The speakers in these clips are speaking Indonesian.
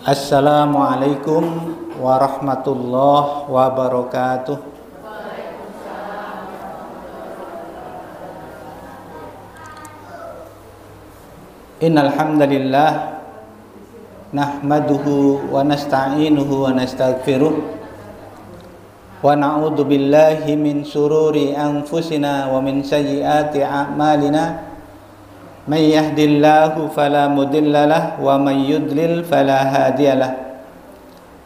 Assalamualaikum warahmatullahi wabarakatuh. Innal hamdalillah nahmaduhu wa nasta'inuhu wa nastaghfiruh wa na'udzu billahi min shururi anfusina wa min sayyiati a'malina. May yahdihillahu fala mudilla lahu wa may yudlil fala hadiyalah.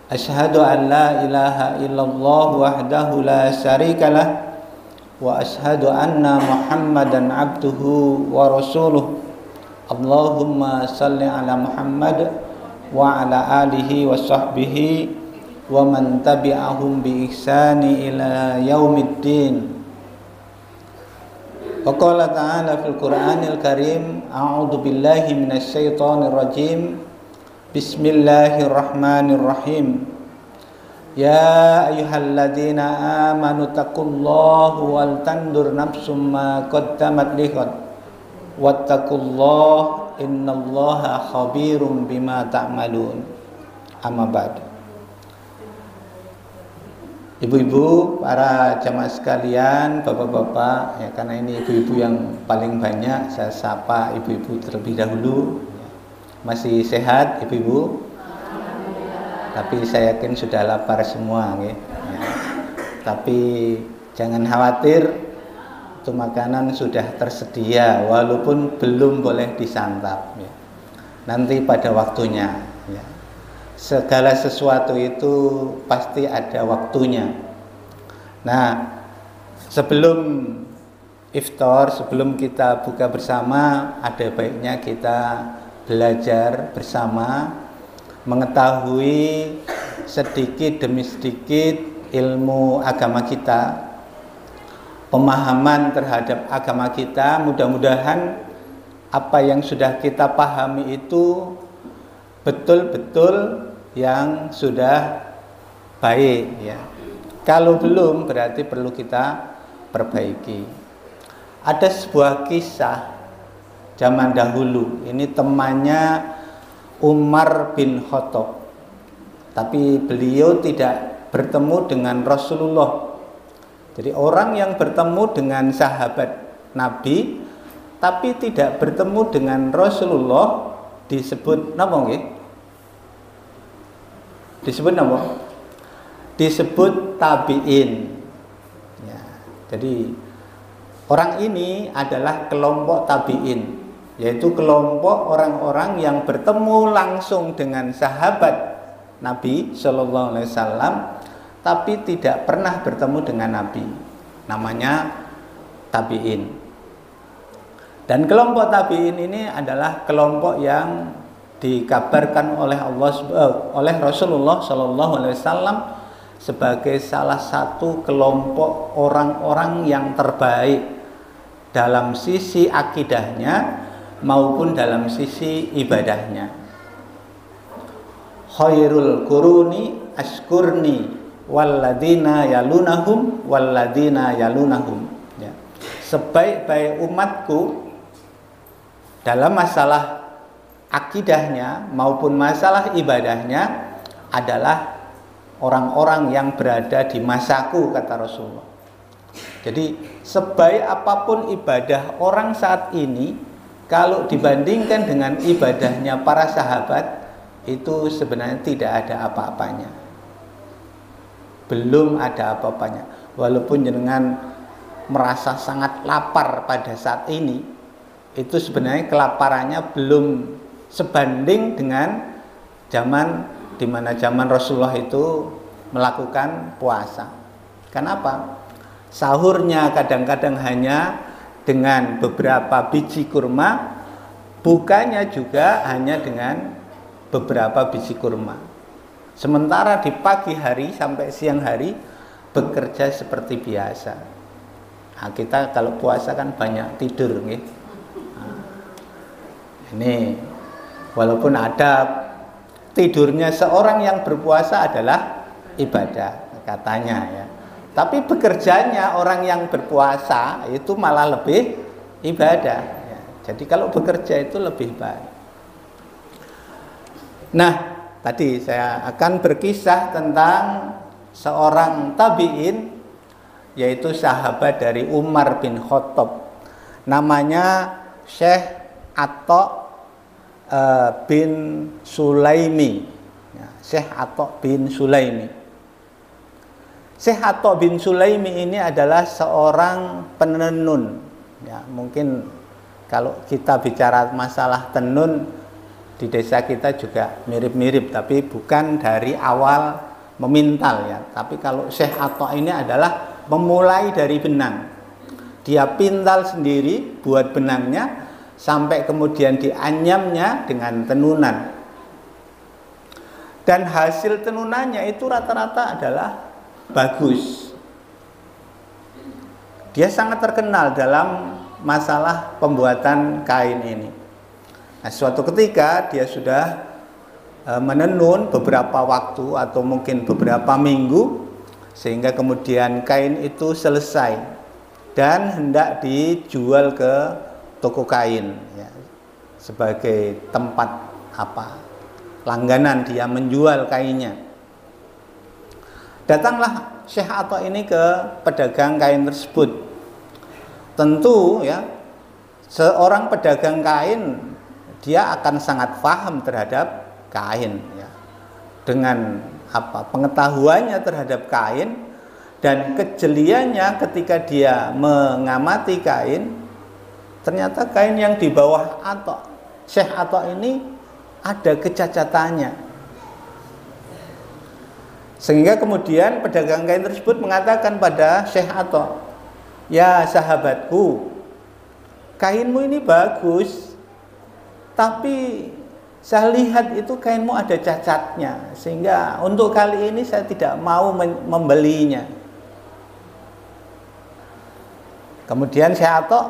Asyhadu an la ilaha illallah wahdahu la syarikalah wa asyhadu anna Muhammadan abduhu wa rasuluh. Allahumma salli ala Muhammad wa ala alihi wa sahbihi wa man tabi'ahum bi ihsani ila yaumiddin. Wa qala ta'ala fil Qur'anil Karim, a'udzu billahi minasy syaithanir rajim. Bismillahirrahmanirrahim. Ya ayyuhalladzina amanu taqullaha wal tandur nafsum ma qaddamat lighad wattaqullaha innallaha khabirum bima ta'malun. Amma ba'du. Ibu-ibu, para jamaah sekalian, bapak-bapak, ya, karena ini ibu-ibu yang paling banyak, saya sapa ibu-ibu terlebih dahulu. Masih sehat ibu-ibu? Tapi saya yakin sudah lapar semua, ya. Tapi jangan khawatir, itu makanan sudah tersedia, walaupun belum boleh disantap, ya. Nanti pada waktunya, ya. Segala sesuatu itu pasti ada waktunya. Nah, sebelum iftar, sebelum kita buka bersama, ada baiknya kita belajar bersama, mengetahui sedikit demi sedikit ilmu agama kita, pemahaman terhadap agama kita. Mudah-mudahan apa yang sudah kita pahami itu betul-betul yang sudah baik, ya. Kalau belum, berarti perlu kita perbaiki. Ada sebuah kisah zaman dahulu. Ini temannya Umar bin Khattab. Tapi beliau tidak bertemu dengan Rasulullah. Jadi orang yang bertemu dengan sahabat Nabi tapi tidak bertemu dengan Rasulullah disebut napa nggih? Disebut apa? Disebut tabi'in, ya. Jadi orang ini adalah kelompok tabi'in, yaitu kelompok orang-orang yang bertemu langsung dengan sahabat Nabi Shallallahu Alaihi Wasallam, tapi tidak pernah bertemu dengan Nabi. Namanya tabi'in. Dan kelompok tabi'in ini adalah kelompok yang dikabarkan oleh Rasulullah Shallallahu Alaihi Wasallam sebagai salah satu kelompok orang-orang yang terbaik dalam sisi akidahnya maupun dalam sisi ibadahnya. Khairul quruni askurni walladina yalunahum walladina yalunahum, ya. Sebaik-baik umatku dalam masalah akidahnya maupun masalah ibadahnya adalah orang-orang yang berada di masaku, kata Rasulullah. Jadi sebaik apapun ibadah orang saat ini, kalau dibandingkan dengan ibadahnya para sahabat, itu sebenarnya tidak ada apa-apanya. Belum ada apa-apanya. Walaupun jenengan merasa sangat lapar pada saat ini, itu sebenarnya kelaparannya belum sebanding dengan zaman di mana zaman Rasulullah itu melakukan puasa. Kenapa? Sahurnya kadang-kadang hanya dengan beberapa biji kurma, bukanya juga hanya dengan beberapa biji kurma. Sementara di pagi hari sampai siang hari bekerja seperti biasa. Nah, kita kalau puasa kan banyak tidur, nih. Nah, ini walaupun ada tidurnya seorang yang berpuasa adalah ibadah katanya, ya. Tapi bekerjanya orang yang berpuasa itu malah lebih ibadah, ya. Jadi kalau bekerja itu lebih baik. Nah, tadi saya akan berkisah tentang seorang tabi'in, yaitu sahabat dari Umar bin Khattab. Namanya Syekh Atha bin Sulaimi. Ya, Syekh Atha bin Sulaimi. Syekh Atha bin Sulaimi ini adalah seorang penenun. Ya, mungkin kalau kita bicara masalah tenun di desa kita juga mirip-mirip, tapi bukan dari awal memintal ya. Tapi kalau Syekh Atha ini adalah memulai dari benang. Dia pintal sendiri buat benangnya sampai kemudian dianyamnya dengan tenunan. Dan hasil tenunannya itu rata-rata adalah bagus. Dia sangat terkenal dalam masalah pembuatan kain ini. Nah, suatu ketika dia sudah menenun beberapa waktu atau mungkin beberapa minggu, sehingga kemudian kain itu selesai dan hendak dijual ke toko kain ya, sebagai tempat langganan dia menjual kainnya. Datanglah Syekh Atha ini ke pedagang kain tersebut. Tentu ya, seorang pedagang kain dia akan sangat paham terhadap kain ya. Dengan pengetahuannya terhadap kain dan kejeliannya ketika dia mengamati kain, ternyata kain yang di bawah Syekh Atha ini ada kecacatannya. Sehingga kemudian pedagang kain tersebut mengatakan pada Syekh Atha, "Ya sahabatku, kainmu ini bagus, tapi saya lihat itu kainmu ada cacatnya, sehingga untuk kali ini saya tidak mau membelinya." Kemudian Syekh Atha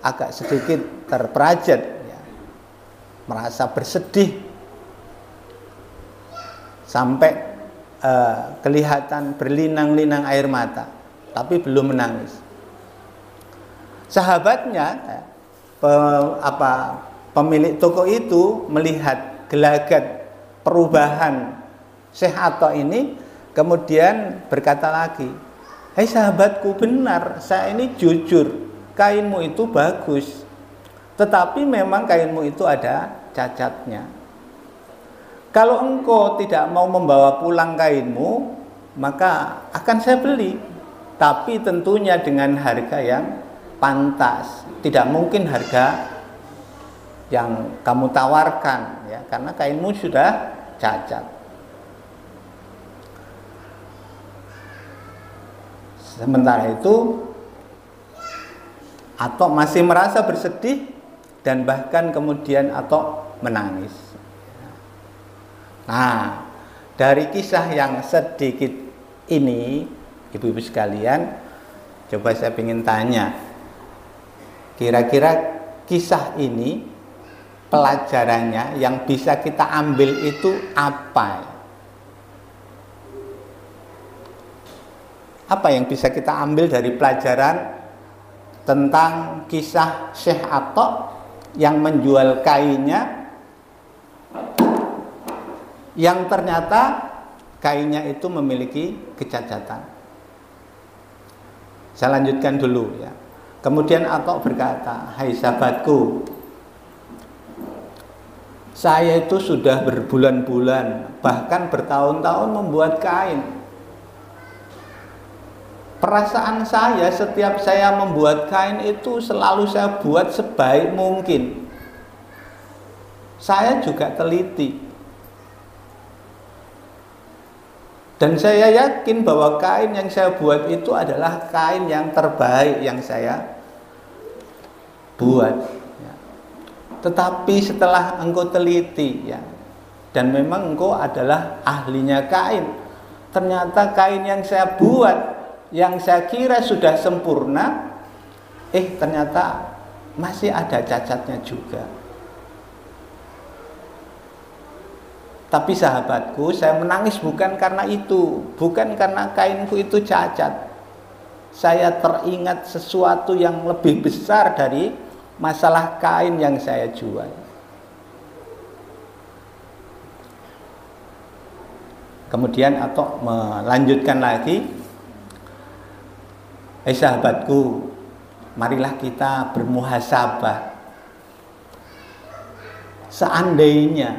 agak sedikit terperajat ya, merasa bersedih sampai kelihatan berlinang-linang air mata, tapi belum menangis. Sahabatnya pemilik toko itu melihat gelagat perubahan Syekh Atha ini, kemudian berkata lagi, "Hei sahabatku, benar, saya ini jujur, kainmu itu bagus, tetapi memang kainmu itu ada cacatnya. Kalau engkau tidak mau membawa pulang kainmu, maka akan saya beli, tapi tentunya dengan harga yang pantas, tidak mungkin harga yang kamu tawarkan ya, karena kainmu sudah cacat." Sementara itu Atha masih merasa bersedih dan bahkan kemudian Atha menangis. Nah, dari kisah yang sedikit ini, ibu-ibu sekalian, coba saya ingin tanya, kira-kira kisah ini pelajarannya yang bisa kita ambil itu apa? Apa yang bisa kita ambil dari pelajaran tentang kisah Syekh Atha yang menjual kainnya, yang ternyata kainnya itu memiliki kecacatan? Saya lanjutkan dulu ya. Kemudian Atha berkata, "Hai sahabatku, saya itu sudah berbulan-bulan, bahkan bertahun-tahun membuat kain. Perasaan saya setiap saya membuat kain itu selalu saya buat sebaik mungkin. Saya juga teliti. Dan saya yakin bahwa kain yang saya buat itu adalah kain yang terbaik yang saya buat. Ya. Tetapi setelah engkau teliti ya, dan memang engkau adalah ahlinya kain, ternyata kain yang saya buat, yang saya kira sudah sempurna, ternyata masih ada cacatnya juga. Tapi sahabatku, saya menangis bukan karena itu, bukan karena kainku itu cacat. Saya teringat sesuatu yang lebih besar dari masalah kain yang saya jual. Kemudian atau melanjutkan lagi, sahabatku, marilah kita bermuhasabah. Seandainya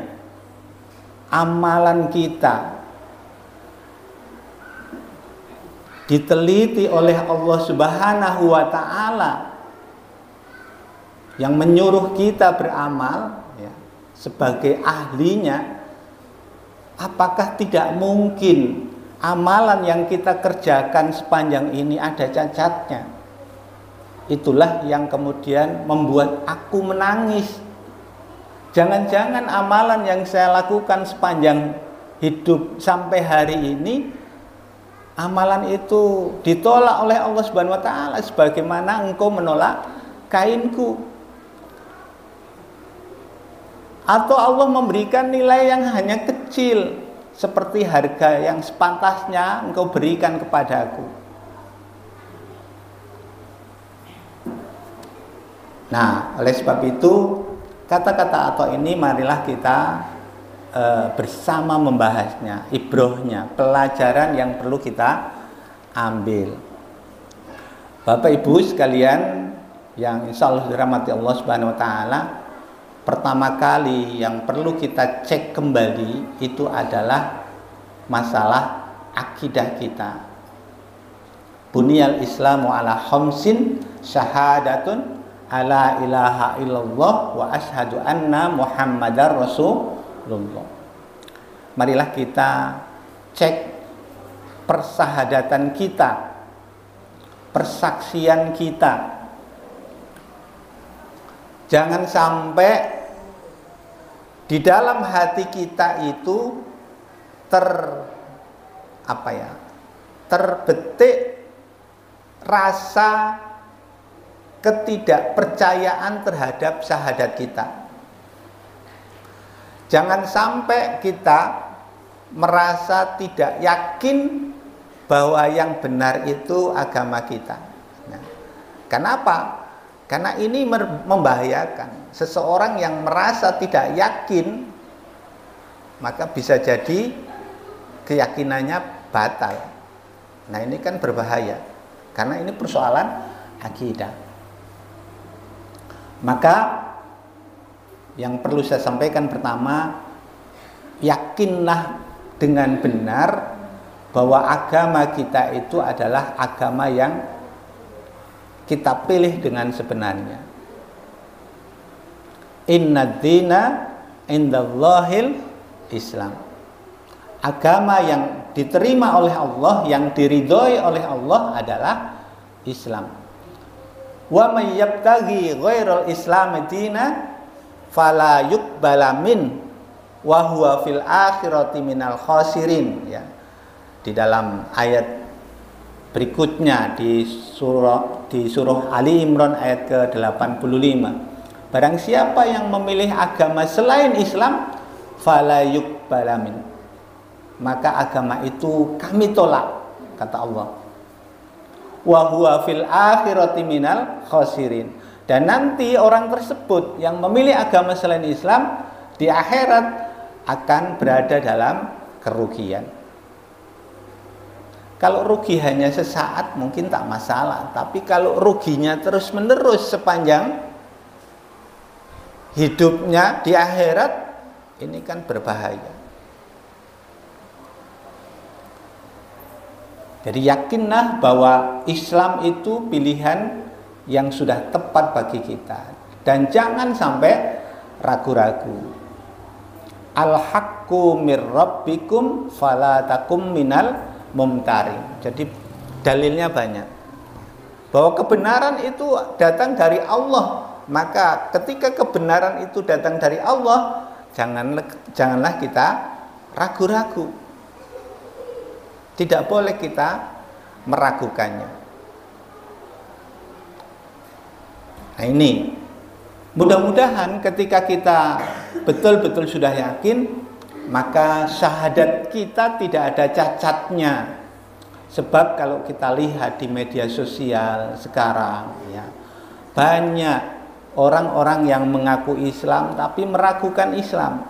amalan kita diteliti oleh Allah Subhanahu wa Ta'ala yang menyuruh kita beramal ya, sebagai ahlinya, apakah tidak mungkin amalan yang kita kerjakan sepanjang ini ada cacatnya? Itulah yang kemudian membuat aku menangis. Jangan-jangan amalan yang saya lakukan sepanjang hidup sampai hari ini, amalan itu ditolak oleh Allah Subhanahu wa Ta'ala, sebagaimana engkau menolak kainku. Atau Allah memberikan nilai yang hanya kecil, seperti harga yang sepantasnya engkau berikan kepadaku. Nah, oleh sebab itu kata-kata atau ini marilah kita bersama membahasnya, ibrohnya, pelajaran yang perlu kita ambil. Bapak Ibu sekalian yang insya Allah dirahmati Allah Subhanahu wa Ta'ala, pertama kali yang perlu kita cek kembali itu adalah masalah akidah kita. Buniyal Islamu ala khamsin, syahadatun ala ilaha illallah wa ashadu anna muhammadar rasulullah. Marilah kita cek persahadatan kita, persaksian kita. Jangan sampai di dalam hati kita itu terbetik rasa ketidakpercayaan terhadap syahadat kita. Jangan sampai kita merasa tidak yakin bahwa yang benar itu agama kita. Nah, kenapa? Karena ini membahayakan. Seseorang yang merasa tidak yakin, maka bisa jadi keyakinannya batal. Nah, ini kan berbahaya, karena ini persoalan akidah. Maka yang perlu saya sampaikan pertama, yakinlah dengan benar bahwa agama kita itu adalah agama yang kita pilih dengan sebenarnya. Inna dina indallahil Islam. Agama yang diterima oleh Allah, yang diridhoi oleh Allah adalah Islam. Wa may yabtaghi ghairal islami dina fala yuqbala min wa huwa fil akhirati minal khasirin, ya. Di dalam ayat berikutnya di surah Ali Imran ayat ke-85, barang siapa yang memilih agama selain Islam, fala yuqbala min, maka agama itu kami tolak, kata Allah. Wa huwa fil akhirati minal khasirin, dan nanti orang tersebut yang memilih agama selain Islam di akhirat akan berada dalam kerugian. Kalau rugi hanya sesaat mungkin tak masalah, tapi kalau ruginya terus menerus sepanjang hidupnya di akhirat, ini kan berbahaya. Jadi yakinlah bahwa Islam itu pilihan yang sudah tepat bagi kita, dan jangan sampai ragu-ragu. Al-haqqu mir rabbikum fala takum minal mumtarin. Jadi dalilnya banyak bahwa kebenaran itu datang dari Allah. Maka ketika kebenaran itu datang dari Allah, janganlah kita ragu-ragu. Tidak boleh kita meragukannya. Nah, ini mudah-mudahan ketika kita betul-betul sudah yakin, maka syahadat kita tidak ada cacatnya. Sebab kalau kita lihat di media sosial sekarang, ya, banyak orang-orang yang mengaku Islam tapi meragukan Islam.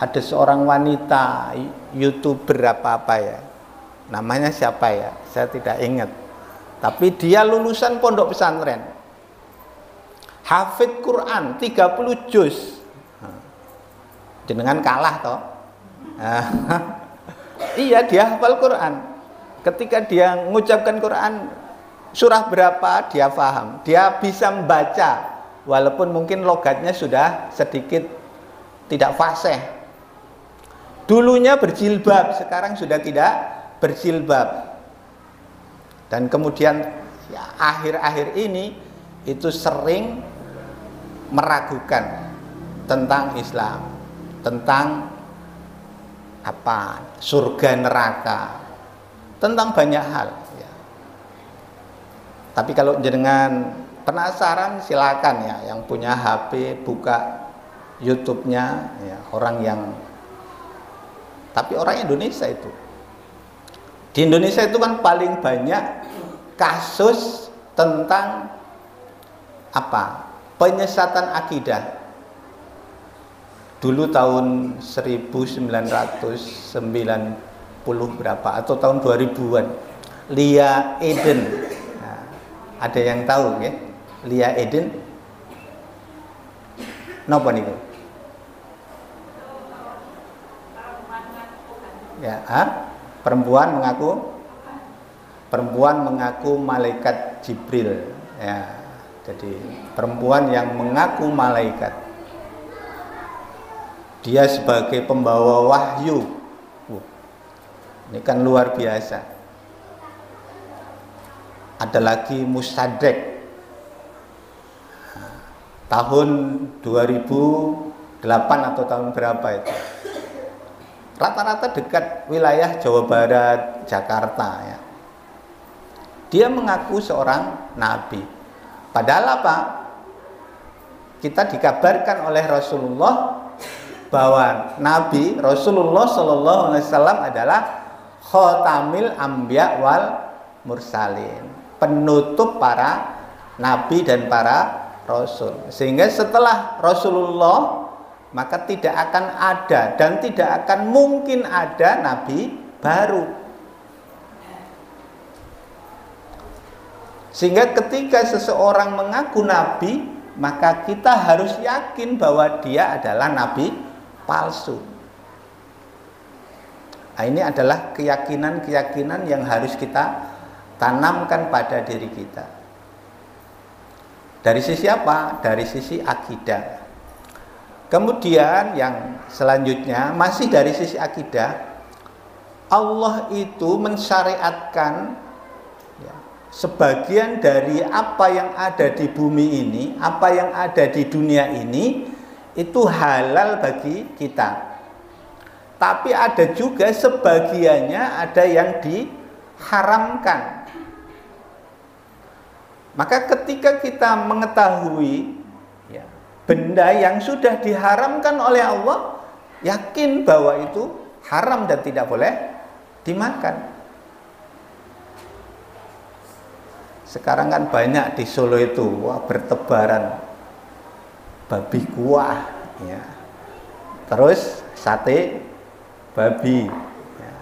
ada seorang wanita YouTuber apa ya, namanya siapa ya, saya tidak ingat, tapi dia lulusan pondok pesantren, hafid Quran 30 juz. Jenengan kalah toh. Iya, dia hafal Quran. Ketika dia mengucapkan Quran surah berapa dia paham, dia bisa membaca walaupun mungkin logatnya sudah sedikit tidak fasih. Dulunya berjilbab, sekarang sudah tidak berjilbab. Dan kemudian ya, akhir-akhir ini itu sering meragukan tentang Islam, tentang apa, surga neraka, tentang banyak hal ya. Tapi kalau jenengan penasaran silakan ya, yang punya HP buka YouTube-nya ya, orang yang, tapi orang Indonesia itu, di Indonesia itu kan paling banyak kasus tentang apa, penyesatan akidah. Dulu tahun 1990 berapa atau tahun 2000-an, Lia Eden. Nah, ada yang tahu ya? Lia Eden? Napa niku? Ya, perempuan mengaku malaikat Jibril. Ya, jadi perempuan yang mengaku malaikat. Dia sebagai pembawa wahyu. Ini kan luar biasa. Ada lagi Musaddiq. Tahun 2008 atau tahun berapa itu. Rata-rata dekat wilayah Jawa Barat, Jakarta ya. Dia mengaku seorang nabi. Padahal apa? Kita dikabarkan oleh Rasulullah bahwa Nabi Rasulullah SAW adalah khotamil anbiya wal mursalin, penutup para nabi dan para rasul. Sehingga setelah Rasulullah maka tidak akan ada dan tidak akan mungkin ada nabi baru. Sehingga ketika seseorang mengaku nabi, maka kita harus yakin bahwa dia adalah nabi palsu. Nah, ini adalah keyakinan-keyakinan yang harus kita tanamkan pada diri kita. Dari sisi apa? Dari sisi akidah. Kemudian yang selanjutnya masih dari sisi akidah, Allah itu mensyariatkan ya, sebagian dari apa yang ada di bumi ini, apa yang ada di dunia ini, itu halal bagi kita. Tapi ada juga sebagiannya ada yang diharamkan. Maka ketika kita mengetahui ya, benda yang sudah diharamkan oleh Allah, yakin bahwa itu haram dan tidak boleh dimakan. Sekarang kan banyak di Solo itu, wah, bertebaran babi kuah ya. Terus sate babi ya.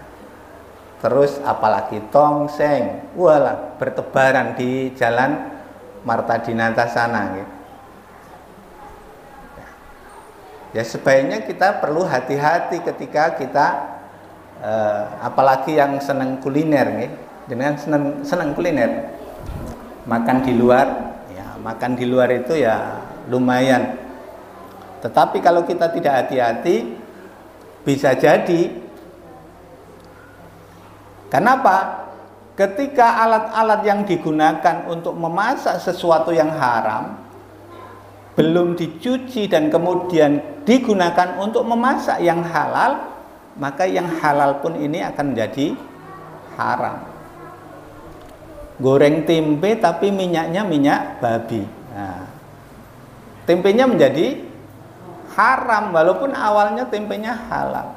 Terus apalagi tongseng, walah, bertebaran di jalan Marta Dinata sana gitu. Ya, sebaiknya kita perlu hati-hati ketika kita apalagi yang senang kuliner gitu. Dengan senang kuliner, makan di luar ya, makan di luar itu ya lumayan. Tetapi kalau kita tidak hati-hati, bisa jadi. Kenapa? Ketika alat-alat yang digunakan untuk memasak sesuatu yang haram belum dicuci dan kemudian digunakan untuk memasak yang halal, maka yang halal pun ini akan menjadi haram. Goreng tempe tapi minyaknya minyak babi. Nah, tempenya menjadi haram walaupun awalnya tempenya halal.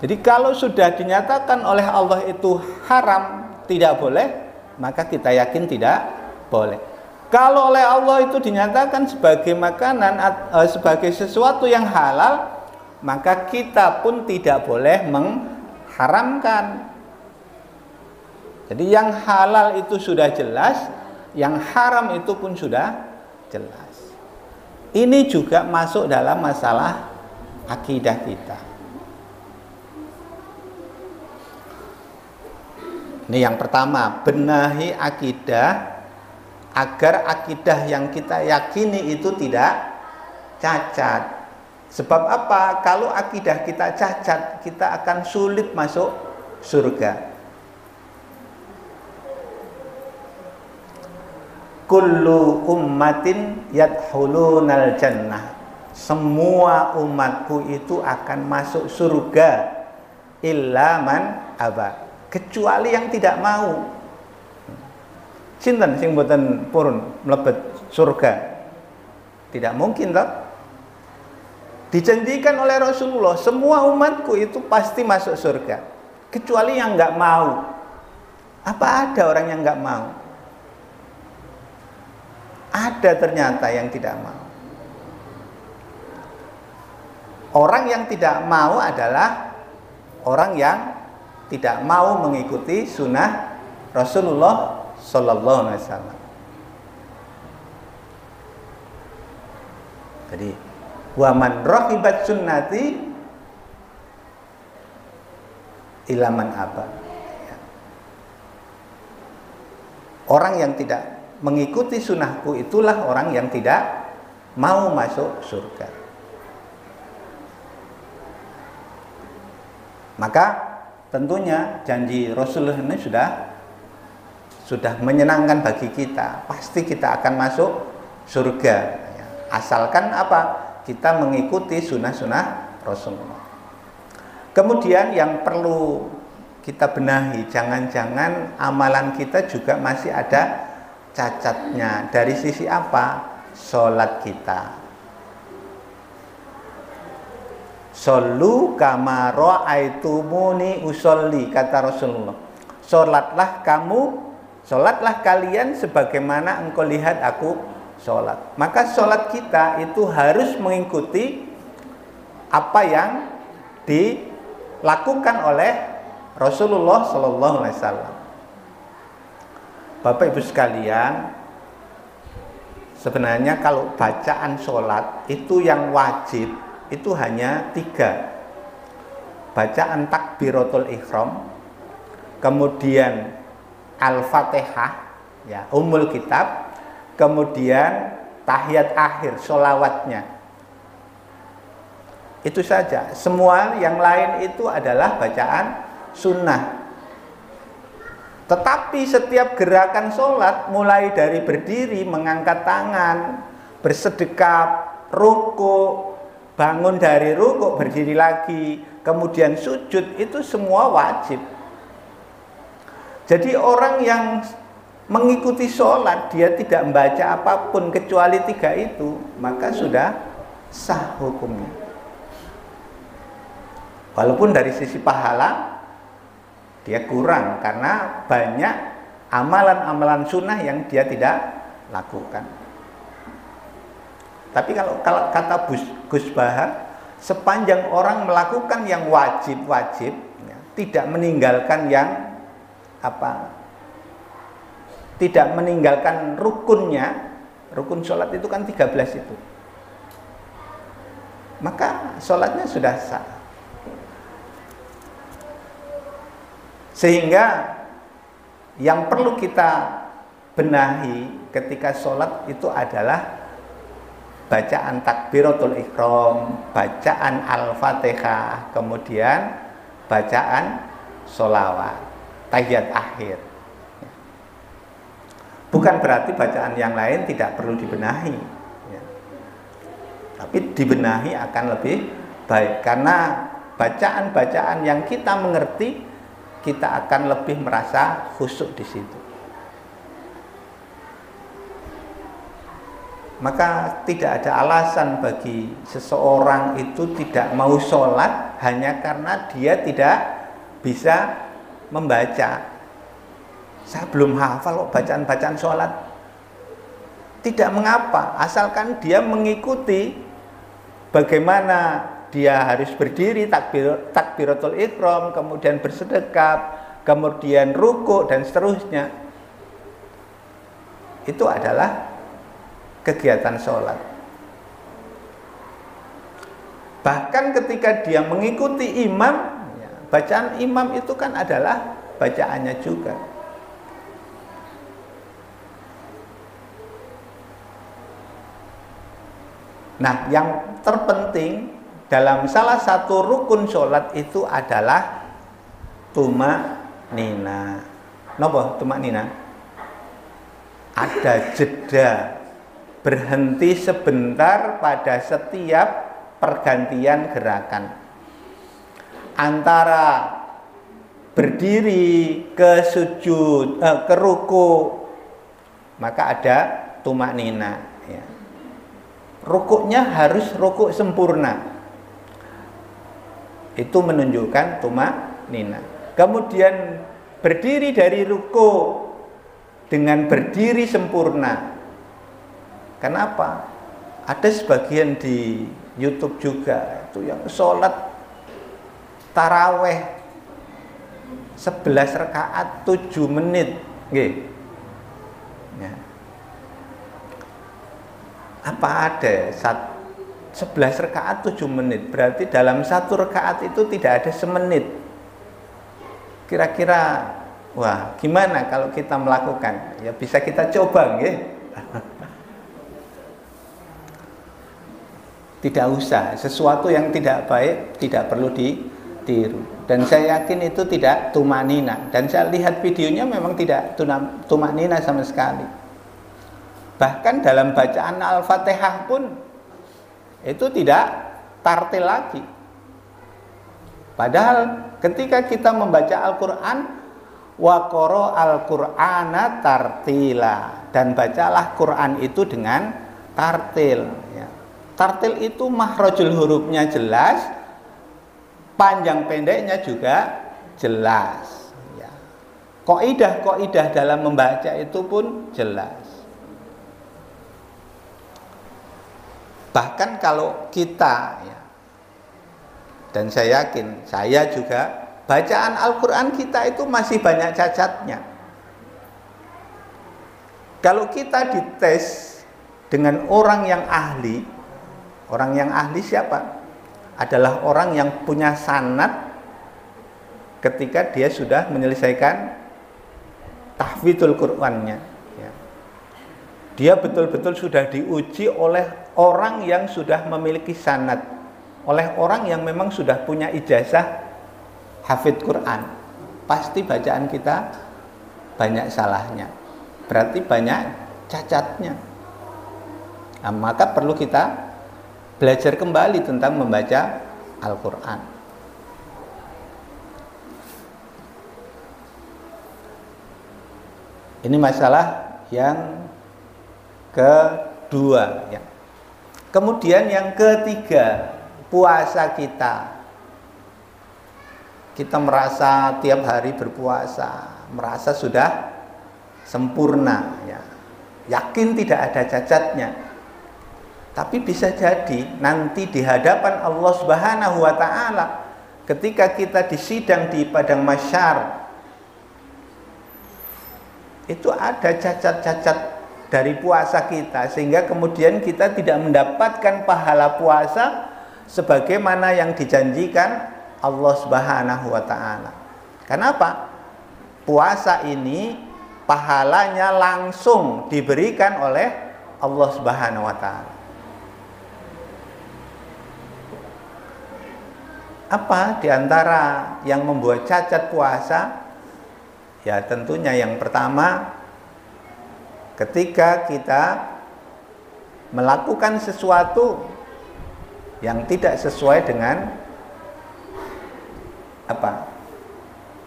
Jadi kalau sudah dinyatakan oleh Allah itu haram, tidak boleh, maka kita yakin tidak boleh. Kalau oleh Allah itu dinyatakan sebagai makanan, sebagai sesuatu yang halal, maka kita pun tidak boleh mengharamkan. Jadi yang halal itu sudah jelas, yang haram itu pun sudah jelas. Ini juga masuk dalam masalah akidah kita. Ini yang pertama, benahi akidah agar akidah yang kita yakini itu tidak cacat. Sebab apa? Kalau akidah kita cacat, kita akan sulit masuk surga. Kullu ummatin yadkhulunal jannah. Semua umatku itu akan masuk surga illa man aba. Kecuali yang tidak mau. Sinten sing mboten purun mlebet surga? Tidak mungkin toh. Dijanjikan oleh Rasulullah, semua umatku itu pasti masuk surga, kecuali yang nggak mau. Apa ada orang yang nggak mau? Ada ternyata yang tidak mau. Orang yang tidak mau adalah orang yang tidak mau mengikuti sunnah Rasulullah Sallallahu Alaihi Wasallam. Jadi, waman rahibat sunnati ilaman apa? Orang yang tidak mengikuti sunnahku itulah orang yang tidak mau masuk surga. Maka tentunya janji Rasulullah ini sudah menyenangkan bagi kita. Pasti kita akan masuk surga. Asalkan apa? Kita mengikuti sunnah-sunnah Rasulullah. Kemudian yang perlu kita benahi, jangan-jangan amalan kita juga masih ada cacatnya. Dari sisi apa? Sholat kita. Shollu kama ra'aitumuni usolli, kata Rasulullah. Sholatlah kalian sebagaimana engkau lihat aku sholat. Maka sholat kita itu harus mengikuti apa yang dilakukan oleh Rasulullah Sallallahu Alaihi Wasallam. Bapak Ibu sekalian, sebenarnya kalau bacaan sholat itu yang wajib itu hanya 3. Bacaan takbiratul ihram, kemudian Al-Fatihah, ya, Ummul Kitab, kemudian tahiyat akhir, sholawatnya. Itu saja. Semua yang lain itu adalah bacaan sunnah. Tetapi setiap gerakan sholat, mulai dari berdiri, mengangkat tangan, bersedekap, ruku, bangun dari ruku, berdiri lagi, kemudian sujud, itu semua wajib. Jadi orang yang mengikuti sholat, dia tidak membaca apapun kecuali 3 itu, maka sudah sah hukumnya. Walaupun dari sisi pahala dia kurang, karena banyak amalan-amalan sunnah yang dia tidak lakukan. Tapi kalau kata Gus Bahar, sepanjang orang melakukan yang wajib-wajib, ya, tidak meninggalkan yang tidak meninggalkan rukunnya. Rukun sholat itu kan 13 itu, maka sholatnya sudah sah. Sehingga yang perlu kita benahi ketika sholat itu adalah bacaan takbiratul ihram, bacaan Al-Fatihah, kemudian bacaan sholawat, tahiyat akhir. Bukan berarti bacaan yang lain tidak perlu dibenahi, ya. Tapi dibenahi akan lebih baik, karena bacaan-bacaan yang kita mengerti, kita akan lebih merasa khusyuk di situ. Maka tidak ada alasan bagi seseorang itu tidak mau sholat hanya karena dia tidak bisa membaca. Saya belum hafal kok bacaan-bacaan sholat. tidak mengapa, asalkan dia mengikuti bagaimana dia harus berdiri takbiratul ihram, kemudian bersedekap, kemudian rukuk dan seterusnya. Itu adalah kegiatan sholat. Bahkan ketika dia mengikuti imam, bacaan imam itu kan adalah bacaannya juga. Nah, yang terpenting dalam salah satu rukun sholat itu adalah tumak-nina. Napa tumak-nina? Ada jeda, berhenti sebentar pada setiap pergantian gerakan. Antara berdiri ke sujud, ke ruku, maka ada tumak-nina. Ya. Rukuknya harus rukuk sempurna. Itu menunjukkan tumak-nina. Kemudian berdiri dari ruku dengan berdiri sempurna. Kenapa? Ada sebagian di YouTube juga itu yang sholat taraweh 11 rakaat 7 menit. Nggih. Ya. Apa ada 11 rakaat 7 menit? Berarti dalam satu rakaat itu tidak ada semenit. Kira-kira, wah, gimana kalau kita melakukan? Ya bisa kita coba, nggih. Tidak usah, sesuatu yang tidak baik tidak perlu ditiru. Dan saya yakin itu tidak tumanina. Dan saya lihat videonya memang tidak tumanina sama sekali. Bahkan dalam bacaan Al-Fatihah pun itu tidak tartil lagi. Padahal ketika kita membaca Al-Quran, wa qara al-Qur'ana tartila, dan bacalah Quran itu dengan tartil. Ya. Tartil itu makhrajul hurufnya jelas, panjang pendeknya juga jelas. Ya. Kaidah dalam membaca itu pun jelas. Bahkan kalau kita, ya, dan saya yakin, saya juga, bacaan Al-Quran kita itu masih banyak cacatnya. Kalau kita dites dengan orang yang ahli siapa? Adalah orang yang punya sanad ketika dia sudah menyelesaikan tahfidzul Qur'annya. Ya. Dia betul-betul sudah diuji oleh orang yang sudah memiliki sanad, oleh orang yang memang sudah punya ijazah hafidz Quran. Pasti bacaan kita banyak salahnya, berarti banyak cacatnya. Nah, maka perlu kita belajar kembali tentang membaca Al-Quran. Ini masalah yang kedua, ya. Kemudian yang ketiga, puasa kita. Kita merasa tiap hari berpuasa, merasa sudah sempurna, ya. Yakin tidak ada cacatnya. Tapi bisa jadi nanti di hadapan Allah Subhanahu wa taala, ketika kita disidang di padang mahsyar, itu ada cacat-cacat dari puasa kita, sehingga kemudian kita tidak mendapatkan pahala puasa sebagaimana yang dijanjikan Allah Subhanahu wa taala. Kenapa? Puasa ini pahalanya langsung diberikan oleh Allah Subhanahu wa taala. Apa diantara yang membuat cacat puasa? Ya tentunya yang pertama, ketika kita melakukan sesuatu yang tidak sesuai dengan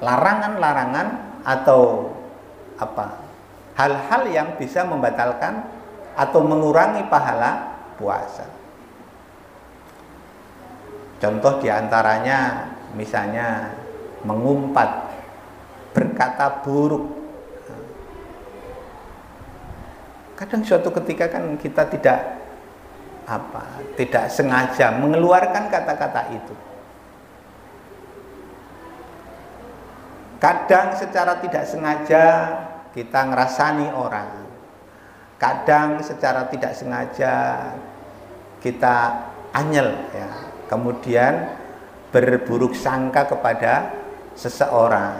larangan-larangan atau hal-hal yang bisa membatalkan atau mengurangi pahala puasa. Contoh diantaranya misalnya mengumpat, berkata buruk, Kadang suatu ketika kan kita tidak sengaja mengeluarkan kata-kata itu. Kadang secara tidak sengaja kita ngerasani orang. Kadang secara tidak sengaja kita anyel, ya. Kemudian berburuk sangka kepada seseorang.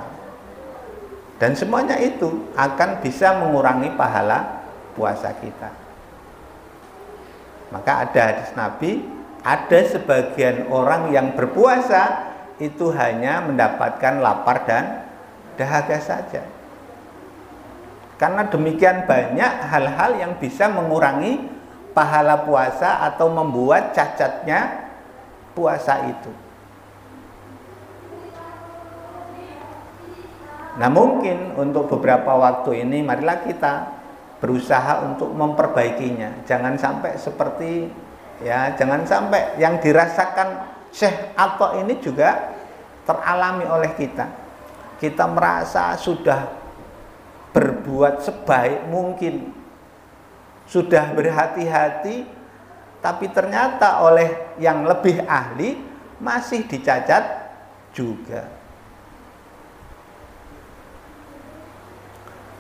Dan semuanya itu akan bisa mengurangi pahala puasa kita. Maka ada hadis Nabi, ada sebagian orang yang berpuasa itu hanya mendapatkan lapar dan dahaga saja. Karena demikian banyak hal-hal yang bisa mengurangi pahala puasa atau membuat cacatnya puasa itu. Nah, mungkin untuk beberapa waktu ini marilah kita berusaha untuk memperbaikinya. Jangan sampai seperti, ya, jangan sampai yang dirasakan Syekh Atta ini juga teralami oleh kita. Kita merasa sudah berbuat sebaik mungkin, sudah berhati-hati, tapi ternyata oleh yang lebih ahli masih dicacat juga.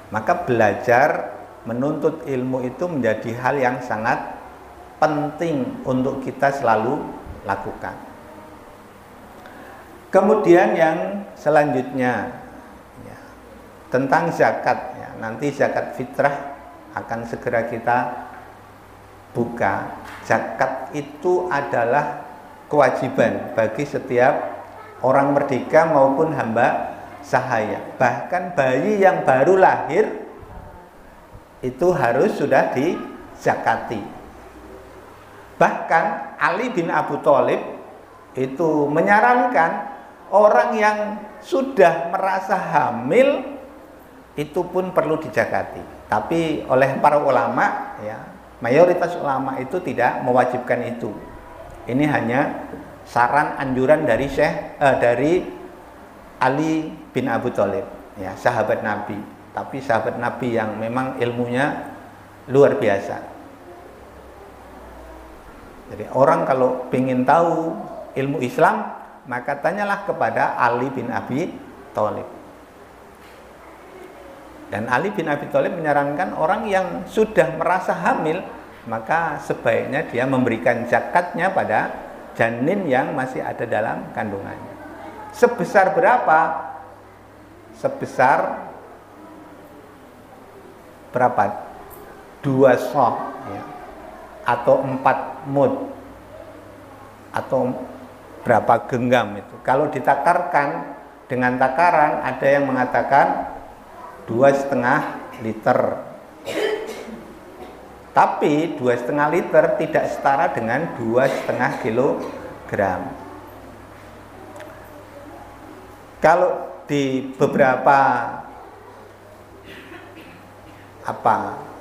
Maka belajar menuntut ilmu itu menjadi hal yang sangat penting untuk kita selalu lakukan. Kemudian yang selanjutnya, ya, tentang zakat, ya, nanti zakat fitrah akan segera kita buka. Zakat itu adalah kewajiban bagi setiap orang merdeka maupun hamba sahaya. Bahkan bayi yang baru lahir itu harus sudah dizakati. Bahkan Ali bin Abi Thalib itu menyarankan orang yang sudah merasa hamil itu pun perlu dizakati. Tapi oleh para ulama, ya, mayoritas ulama itu tidak mewajibkan itu. Ini hanya saran anjuran dari dari Ali bin Abi Thalib, ya, sahabat Nabi. Tapi sahabat Nabi yang memang ilmunya luar biasa. Jadi orang kalau ingin tahu ilmu Islam, maka tanyalah kepada Ali bin Abi Thalib. Dan Ali bin Abi Thalib menyarankan orang yang sudah merasa hamil, maka sebaiknya dia memberikan zakatnya pada janin yang masih ada dalam kandungannya. Sebesar berapa? Sebesar berapa? 2 soh, ya, atau 4 mud, atau berapa genggam itu. Kalau ditakarkan dengan takaran, ada yang mengatakan 2,5 liter. Tapi 2,5 liter tidak setara dengan 2,5 kilogram. Kalau di beberapa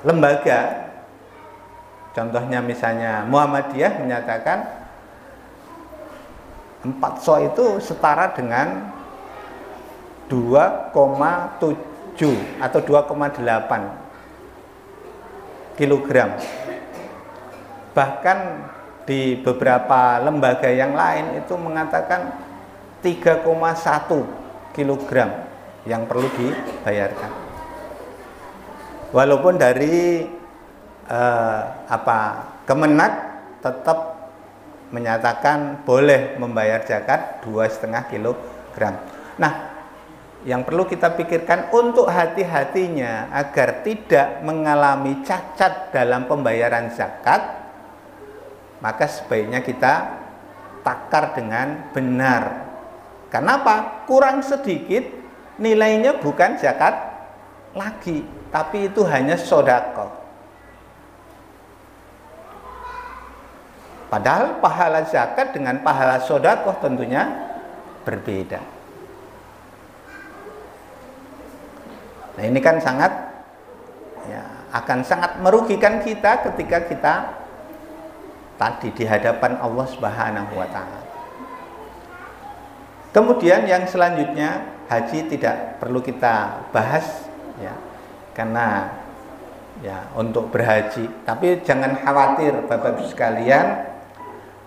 lembaga, contohnya misalnya Muhammadiyah menyatakan 4 so itu setara dengan 2,7 atau 2,8 kilogram. Bahkan di beberapa lembaga yang lain itu mengatakan 3,1 kilogram yang perlu dibayarkan. Walaupun dari Kemenak tetap menyatakan boleh membayar zakat 2,5 kilogram. Nah, yang perlu kita pikirkan untuk hati-hatinya agar tidak mengalami cacat dalam pembayaran zakat, maka sebaiknya kita takar dengan benar. Kenapa? Kurang sedikit nilainya bukan zakat lagi, tapi itu hanya sedekah. Padahal pahala zakat dengan pahala sedekah tentunya berbeda. Nah, ini kan akan sangat merugikan kita ketika kita tadi di hadapan Allah Subhanahu wa taala. Kemudian yang selanjutnya, haji tidak perlu kita bahas, ya, karena ya untuk berhaji. Tapi jangan khawatir Bapak Ibu sekalian,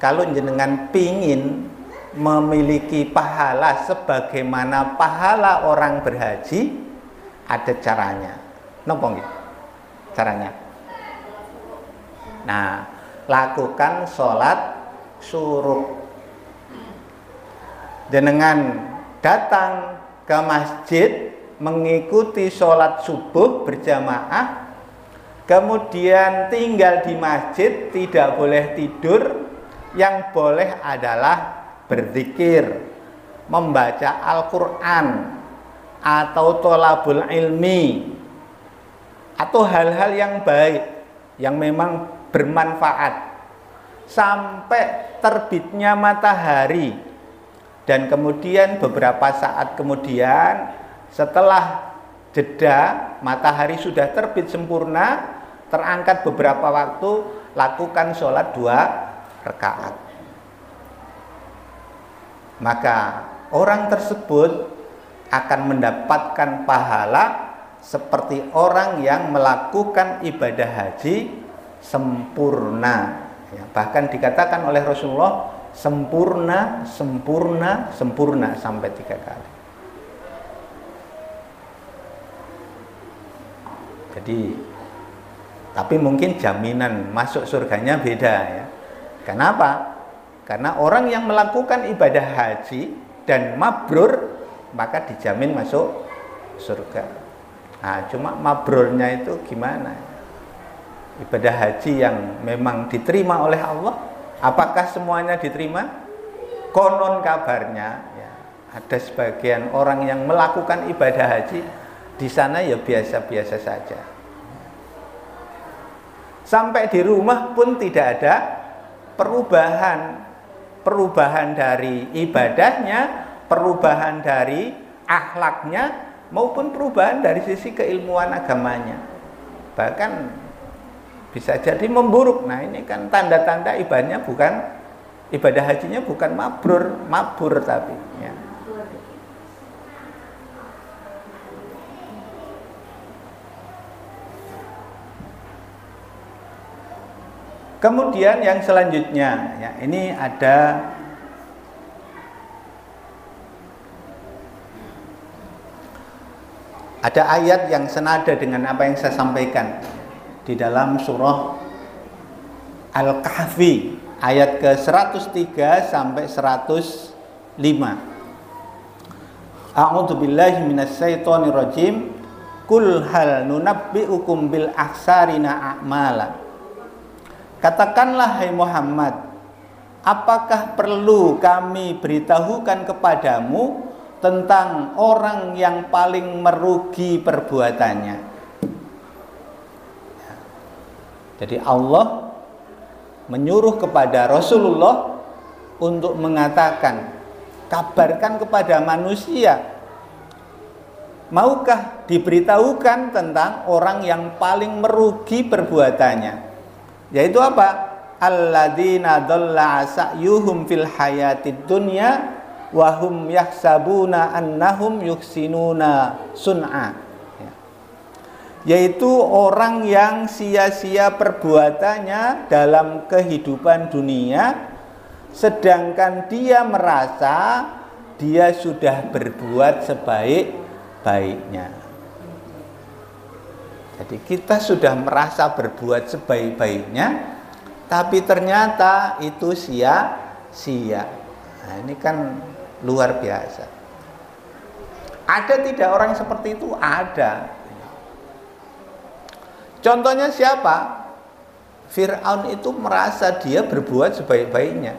kalau jenengan pingin memiliki pahala sebagaimana pahala orang berhaji, ada caranya. Napa nggih? Caranya. Nah, lakukan sholat syuruk. Jenengan datang ke masjid mengikuti sholat subuh berjamaah, kemudian tinggal di masjid, tidak boleh tidur, yang boleh adalah berzikir, membaca Al-Quran, atau tholabul ilmi, atau hal-hal yang baik yang memang bermanfaat sampai terbitnya matahari. Dan kemudian beberapa saat kemudian, setelah jeda matahari sudah terbit sempurna, terangkat beberapa waktu, lakukan sholat 2 rakaat. Maka orang tersebut akan mendapatkan pahala seperti orang yang melakukan ibadah haji sempurna. Ya, bahkan dikatakan oleh Rasulullah, sempurna, sempurna, sempurna sampai 3 kali. Jadi, tapi mungkin jaminan masuk surganya beda ya. Kenapa? Karena orang yang melakukan ibadah haji dan mabrur, maka dijamin masuk surga. Nah, cuma mabrurnya itu gimana? Ibadah haji yang memang diterima oleh Allah, apakah semuanya diterima? Konon kabarnya ya, ada sebagian orang yang melakukan ibadah haji di sana ya biasa-biasa saja. Sampai di rumah pun tidak ada perubahan dari ibadahnya, perubahan dari akhlaknya, maupun perubahan dari sisi keilmuan agamanya. Bahkan bisa jadi memburuk. Nah, ini kan tanda-tanda ibadah hajinya bukan mabur tapi ya. Kemudian yang selanjutnya ya, ini ada ayat yang senada dengan apa yang saya sampaikan di dalam surah Al-Kahfi ayat ke-103 sampai 105. A'udzubillahi minasyaitonirrajim. Qul hal nunabbi'ukum bil akhsarina a'mala. Katakanlah hai Muhammad, apakah perlu kami beritahukan kepadamu tentang orang yang paling merugi perbuatannya? Jadi Allah menyuruh kepada Rasulullah untuk mengatakan, kabarkan kepada manusia, maukah diberitahukan tentang orang yang paling merugi perbuatannya? Yaitu apa? Alladzina dhalla sa'yuhum fil hayatid dunya wa hum yahsabuna annahum yuhsinuna sun'a. Yaitu orang yang sia-sia perbuatannya dalam kehidupan dunia, sedangkan dia merasa dia sudah berbuat sebaik-baiknya. Jadi kita sudah merasa berbuat sebaik-baiknya, tapi ternyata itu sia-sia. Nah, ini kan luar biasa. Ada tidak orang seperti itu? Ada. Contohnya siapa? Fir'aun itu merasa dia berbuat sebaik-baiknya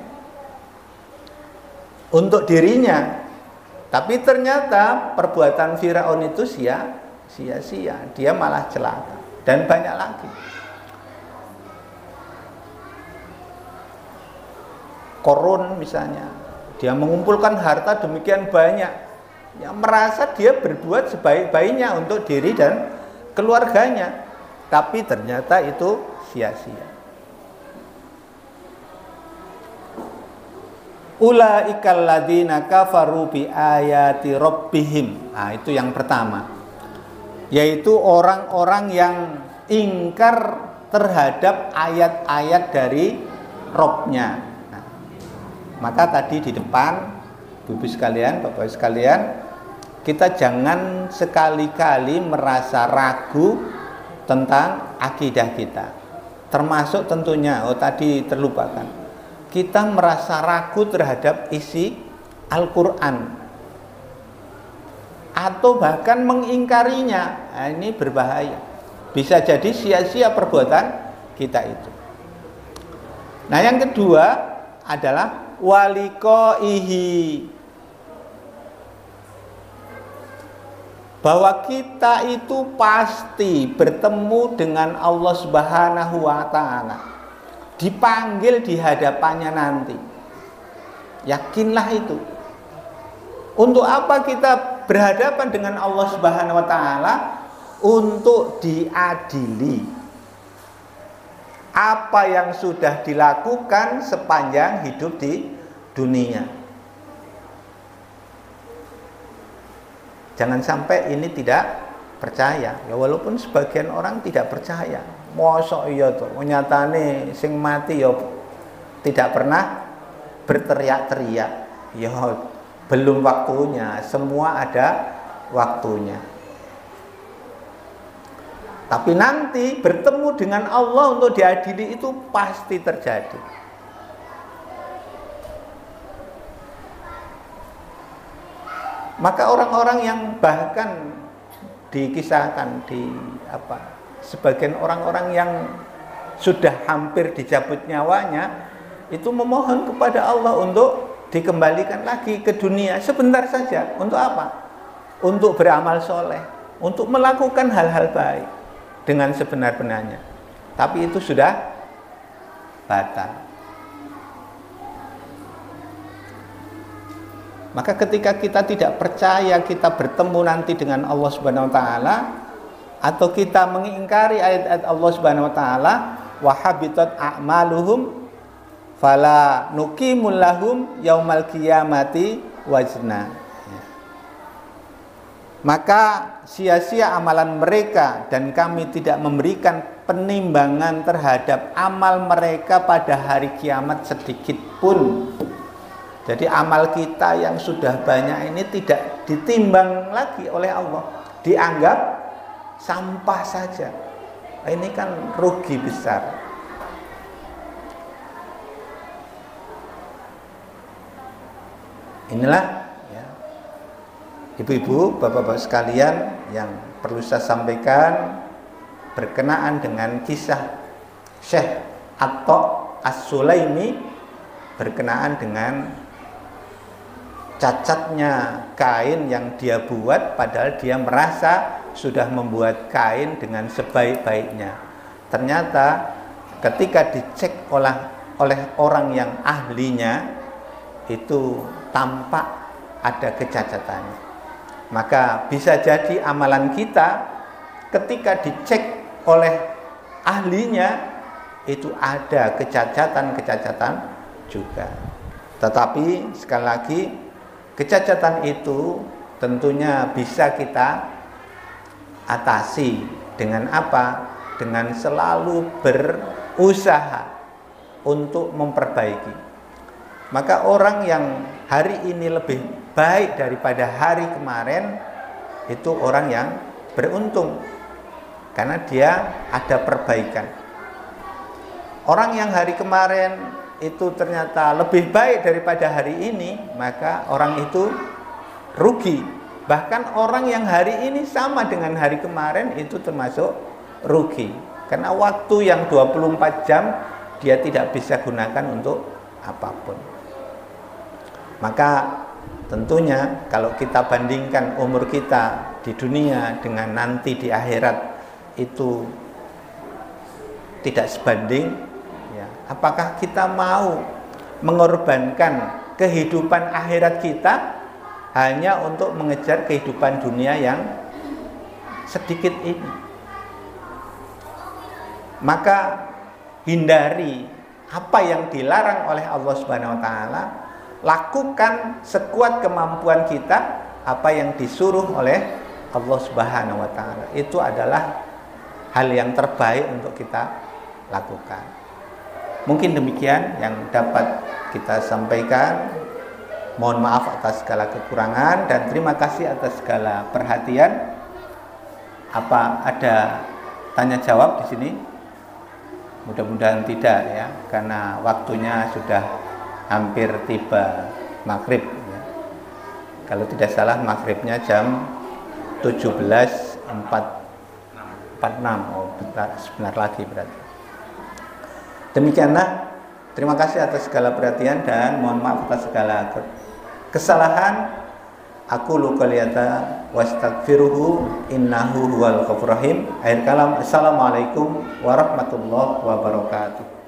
untuk dirinya, tapi ternyata perbuatan Fir'aun itu sia-sia, dia malah celaka. Dan banyak lagi. Korun misalnya, dia mengumpulkan harta demikian banyak, yang merasa dia berbuat sebaik-baiknya untuk diri dan keluarganya, tapi ternyata itu sia-sia. Ulaikal ladzina kafaru bi ayati rabbihim. Nah, itu yang pertama. Yaitu orang-orang yang ingkar terhadap ayat-ayat dari Robnya. Nah, maka tadi di depan Ibu sekalian, Bapak sekalian, kita jangan sekali-kali merasa ragu tentang akidah kita. Termasuk tentunya, tadi terlupakan, kita merasa ragu terhadap isi Al-Quran atau bahkan mengingkarinya. Nah, ini berbahaya, bisa jadi sia-sia perbuatan kita itu. Nah, yang kedua adalah waliqaihi, bahwa kita itu pasti bertemu dengan Allah Subhanahu wa Ta'ala, dipanggil di hadapannya nanti. Yakinlah itu. Untuk apa kita berhadapan dengan Allah Subhanahu wa Ta'ala? Untuk diadili apa yang sudah dilakukan sepanjang hidup di dunia. Jangan sampai ini tidak percaya. Ya walaupun sebagian orang tidak percaya. Mosok iya to, nyatane sing mati ya tidak pernah berteriak-teriak. Ya belum waktunya, semua ada waktunya. Tapi nanti bertemu dengan Allah untuk diadili itu pasti terjadi. Maka orang-orang yang bahkan dikisahkan sebagian orang-orang yang sudah hampir dicabut nyawanya itu memohon kepada Allah untuk dikembalikan lagi ke dunia sebentar saja. Untuk apa? Untuk beramal soleh, untuk melakukan hal-hal baik dengan sebenar-benarnya. Tapi itu sudah batal. Maka ketika kita tidak percaya kita bertemu nanti dengan Allah Subhanahu wa Ta'ala, atau kita mengingkari ayat-ayat Allah Subhanahu wa Ta'ala, wa habitat a'maluhum fala nuqimul lahum yaumal qiyamati wazna. Maka sia-sia amalan mereka dan kami tidak memberikan penimbangan terhadap amal mereka pada hari kiamat sedikit pun. Jadi amal kita yang sudah banyak ini tidak ditimbang lagi oleh Allah, dianggap sampah saja. Ini kan rugi besar. Inilah ya, ibu-ibu, bapak-bapak sekalian yang perlu saya sampaikan berkenaan dengan kisah Syekh Atha As-Sulaimi berkenaan dengan cacatnya kain yang dia buat, padahal dia merasa sudah membuat kain dengan sebaik-baiknya. Ternyata ketika dicek oleh orang yang ahlinya, itu tampak ada kecacatannya. Maka bisa jadi amalan kita ketika dicek oleh ahlinya itu ada kecacatan-kecacatan juga. Tetapi sekali lagi, kecacatan itu tentunya bisa kita atasi dengan apa? Dengan selalu berusaha untuk memperbaiki. Maka orang yang hari ini lebih baik daripada hari kemarin itu orang yang beruntung, karena dia ada perbaikan. Orang yang hari kemarin itu ternyata lebih baik daripada hari ini, maka orang itu rugi. Bahkan orang yang hari ini sama dengan hari kemarin itu termasuk rugi, karena waktu yang 24 jam dia tidak bisa gunakan untuk apapun. Maka tentunya kalau kita bandingkan umur kita di dunia dengan nanti di akhirat itu tidak sebanding. Apakah kita mau mengorbankan kehidupan akhirat kita hanya untuk mengejar kehidupan dunia yang sedikit ini? Maka hindari apa yang dilarang oleh Allah Subhanahu wa Ta'ala, lakukan sekuat kemampuan kita apa yang disuruh oleh Allah Subhanahu wa Ta'ala. Itu adalah hal yang terbaik untuk kita lakukan. Mungkin demikian yang dapat kita sampaikan. Mohon maaf atas segala kekurangan dan terima kasih atas segala perhatian. Apa ada tanya jawab di sini? Mudah-mudahan tidak ya, karena waktunya sudah hampir tiba maghrib ya. Kalau tidak salah maghribnya jam 17.46. Oh, sebentar lagi berarti. Demikianlah, terima kasih atas segala perhatian dan mohon maaf atas segala kesalahan. Aku luqaliyata wastaghfiruhu innahu huwal ghafurur rahim. Akhir kalam, assalamualaikum warahmatullahi wabarakatuh.